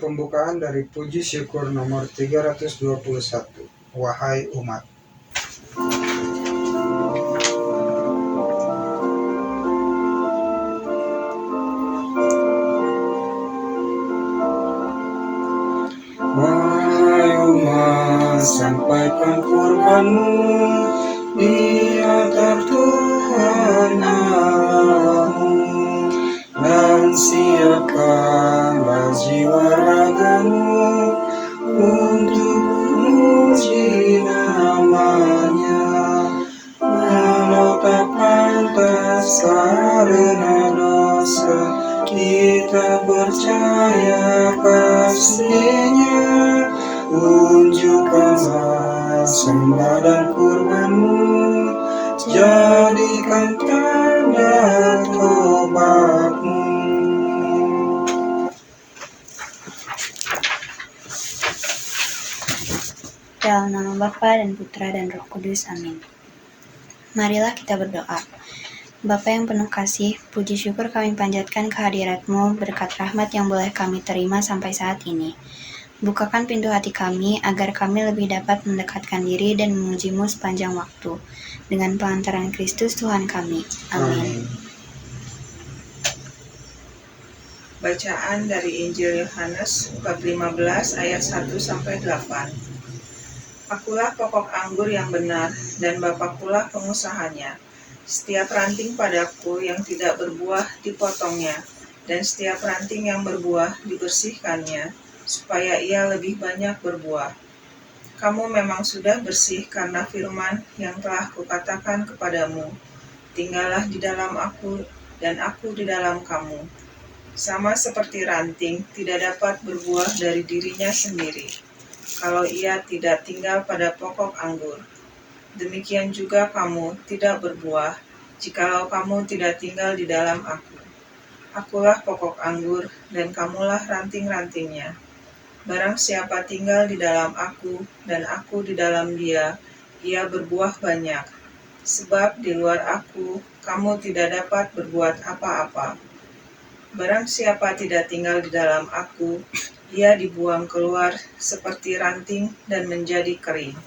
pembukaan dari Puji Syukur nomor 321. Wahai umat. Wahai umat, sampaikan kurbanmu di altar Tuhan Allahmu, dan siapkanlah jiwa ragamu untuk memuji namanya. Walau tak pantas karena dosa, kita percaya pastinya. Unjukkanlah sembah dan kurbanmu, jadikan tanda tobatmu. Dalam nama Bapa dan Putra dan Roh Kudus, amin. Marilah kita berdoa. Bapa yang penuh kasih, puji syukur kami panjatkan kehadirat-Mu berkat rahmat yang boleh kami terima sampai saat ini. Bukakan pintu hati kami agar kami lebih dapat mendekatkan diri dan memuji-Mu sepanjang waktu. Dengan perantaran Kristus Tuhan kami. Amin. Bacaan dari Injil Yohanes bab 15 ayat 1-8. Akulah pokok anggur yang benar, dan Bapakulah pengusahanya. Setiap ranting padaku yang tidak berbuah dipotongnya, dan setiap ranting yang berbuah dibersihkannya, supaya ia lebih banyak berbuah. Kamu memang sudah bersih karena firman yang telah kukatakan kepadamu. Tinggallah di dalam aku, dan aku di dalam kamu. Sama seperti ranting tidak dapat berbuah dari dirinya sendiri, kalau ia tidak tinggal pada pokok anggur. Demikian juga kamu tidak berbuah, jikalau kamu tidak tinggal di dalam aku. Akulah pokok anggur, dan kamulah ranting-rantingnya. Barang siapa tinggal di dalam aku, dan aku di dalam dia, ia berbuah banyak. Sebab di luar aku, kamu tidak dapat berbuat apa-apa. Barang siapa tidak tinggal di dalam aku, ia dibuang keluar seperti ranting dan menjadi kering.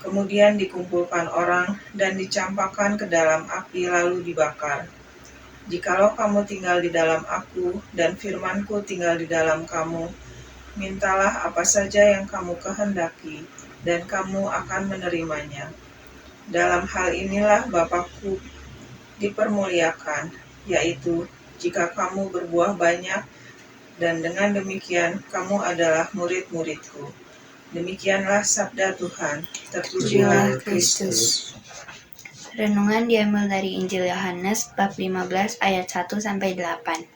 Kemudian dikumpulkan orang dan dicampakkan ke dalam api lalu dibakar. Jikalau kamu tinggal di dalam aku dan firman-Ku tinggal di dalam kamu, mintalah apa saja yang kamu kehendaki, dan kamu akan menerimanya. Dalam hal inilah Bapa-Ku dipermuliakan, yaitu jika kamu berbuah banyak, dan dengan demikian kamu adalah murid-murid-Ku. Demikianlah sabda Tuhan. Terpujilah Kristus. Renungan diambil dari Injil Yohanes bab 15 ayat 1-8.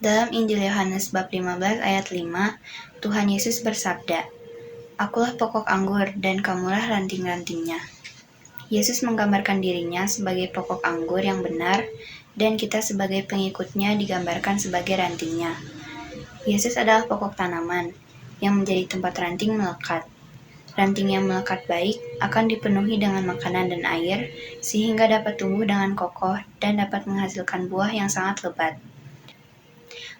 Dalam Injil Yohanes bab 15 ayat 5, Tuhan Yesus bersabda, "Akulah pokok anggur dan kamulah ranting-rantingnya." Yesus menggambarkan dirinya sebagai pokok anggur yang benar, dan kita sebagai pengikutnya digambarkan sebagai rantingnya. Yesus adalah pokok tanaman yang menjadi tempat ranting melekat. Ranting yang melekat baik akan dipenuhi dengan makanan dan air, sehingga dapat tumbuh dengan kokoh dan dapat menghasilkan buah yang sangat lebat.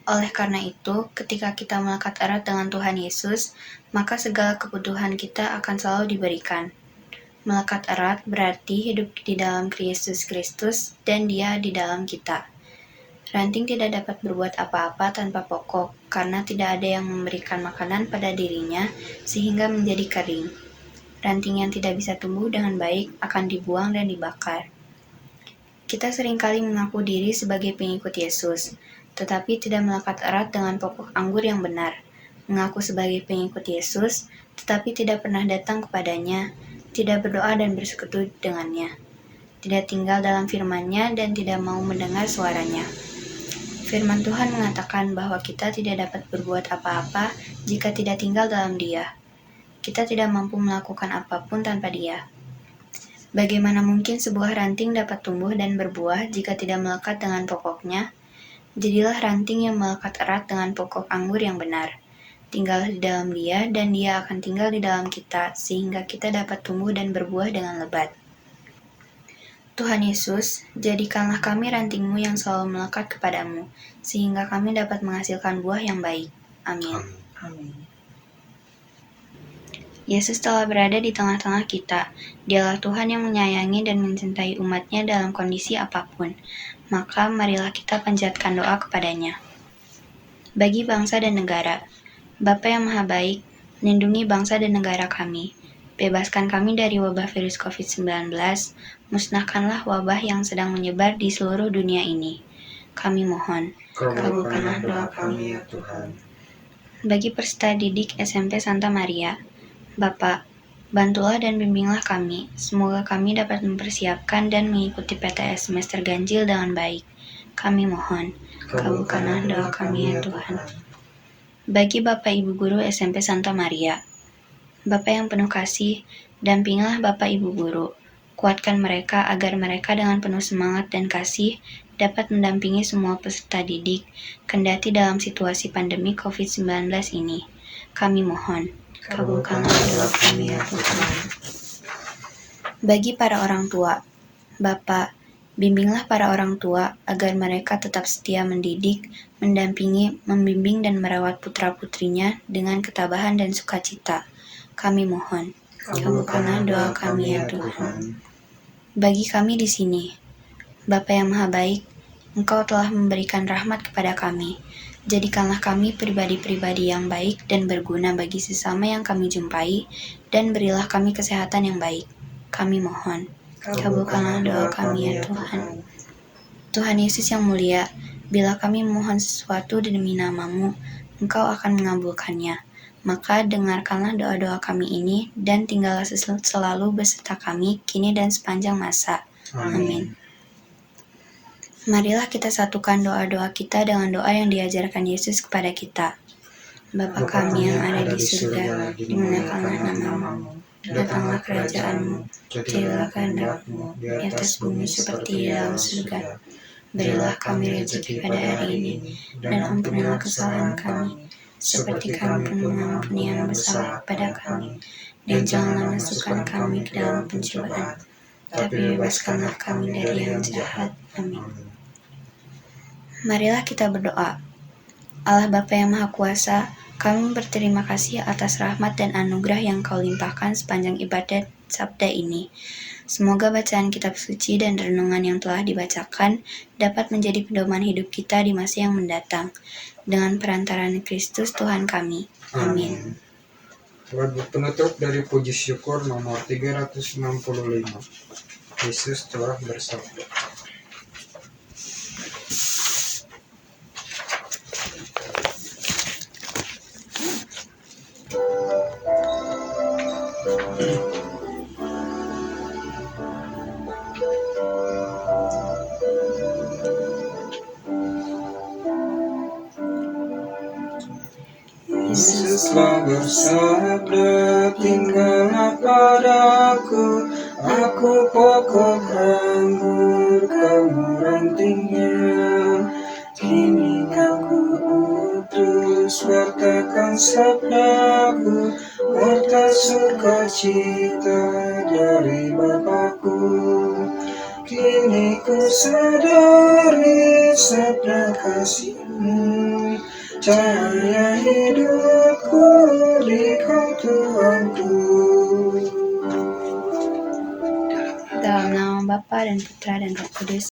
Oleh karena itu, ketika kita melekat erat dengan Tuhan Yesus, maka segala kebutuhan kita akan selalu diberikan. Melekat erat berarti hidup di dalam Yesus Kristus dan Dia di dalam kita. Ranting tidak dapat berbuat apa-apa tanpa pokok, karena tidak ada yang memberikan makanan pada dirinya sehingga menjadi kering. Ranting yang tidak bisa tumbuh dengan baik akan dibuang dan dibakar. Kita seringkali mengaku diri sebagai pengikut Yesus, tetapi tidak melekat erat dengan pokok anggur yang benar. Mengaku sebagai pengikut Yesus, tetapi tidak pernah datang kepadanya, tidak berdoa dan bersekutu dengannya, tidak tinggal dalam firman-Nya dan tidak mau mendengar suaranya. Firman Tuhan mengatakan bahwa kita tidak dapat berbuat apa-apa jika tidak tinggal dalam Dia. Kita tidak mampu melakukan apapun tanpa Dia. Bagaimana mungkin sebuah ranting dapat tumbuh dan berbuah jika tidak melekat dengan pokoknya? Jadilah ranting yang melekat erat dengan pokok anggur yang benar. Tinggallah di dalam Dia, dan Dia akan tinggal di dalam kita, sehingga kita dapat tumbuh dan berbuah dengan lebat. Tuhan Yesus, jadikanlah kami ranting-Mu yang selalu melekat kepadamu, sehingga kami dapat menghasilkan buah yang baik. Amin. Amin. Yesus telah berada di tengah-tengah kita. Dialah Tuhan yang menyayangi dan mencintai umatnya dalam kondisi apapun. Maka marilah kita panjatkan doa kepadanya. Bagi bangsa dan negara, Bapa yang Maha Baik, lindungi bangsa dan negara kami. Bebaskan kami dari wabah virus COVID-19, musnahkanlah wabah yang sedang menyebar di seluruh dunia ini. Kami mohon, kabulkanlah doa kami ya Tuhan. Bagi peserta didik SMP Santa Maria, Bapak, bantulah dan bimbinglah kami. Semoga kami dapat mempersiapkan dan mengikuti PTS semester ganjil dengan baik. Kami mohon, kabulkanlah doa kami ya Tuhan. Bagi Bapak Ibu Guru SMP Santa Maria, Bapak yang penuh kasih, dampingilah Bapak Ibu Guru. Kuatkan mereka agar mereka dengan penuh semangat dan kasih dapat mendampingi semua peserta didik, kendati dalam situasi pandemi COVID-19 ini. Kami mohon, kabulkanlah doa kami ya Tuhan. Bagi para orang tua, Bapak, bimbinglah para orang tua agar mereka tetap setia mendidik, mendampingi, membimbing dan merawat putra-putrinya dengan ketabahan dan sukacita. Kami mohon, kabulkanlah doa kami ya Tuhan. Bagi kami di sini, Bapa yang Maha Baik, Engkau telah memberikan rahmat kepada kami. Jadikanlah kami pribadi-pribadi yang baik dan berguna bagi sesama yang kami jumpai, dan berilah kami kesehatan yang baik. Kami mohon, kabulkanlah doa kami ya Tuhan. Tuhan Yesus yang mulia, bila kami memohon sesuatu demi nama-Mu, Engkau akan mengabulkannya. Maka dengarkanlah doa-doa kami ini, dan tinggallah selalu beserta kami, kini dan sepanjang masa. Amin. Marilah kita satukan doa-doa kita dengan doa yang diajarkan Yesus kepada kita. Bapa kami yang ada di surga, dimuliakanlah nama-Mu, datanglah kerajaan-Mu, jadilah kehendak-Mu di atas bumi seperti di dalam surga. Berilah kami rezeki pada hari ini, dan ampunilah kesalahan kami, seperti kami pun mengampuni yang bersalah pada kami. Dan janganlah masukkan kami ke dalam pencobaan, tapi bebaskanlah kami dari yang jahat. Amin. Marilah kita berdoa. Allah Bapa yang Maha Kuasa, kami berterima kasih atas rahmat dan anugerah yang Kau limpahkan sepanjang ibadat sabda ini. Semoga bacaan kitab suci dan renungan yang telah dibacakan dapat menjadi pedoman hidup kita di masa yang mendatang. Dengan perantaraan Kristus Tuhan kami. Amin. Lagu penutup dari puji syukur nomor 365. Yesus telah bersabda. Yesuslah bersabda, tinggallah padaku, aku pokok anggur, kamu rantingnya. Kini aku utus, wartakan sabdaku, warta sukacita dari Bapakku. Kini ku sadari sabda kasih-Mu, cahaya hidupku di Kau Tuhanku. Dalam nama Bapa dan Putra dan Roh Kudus.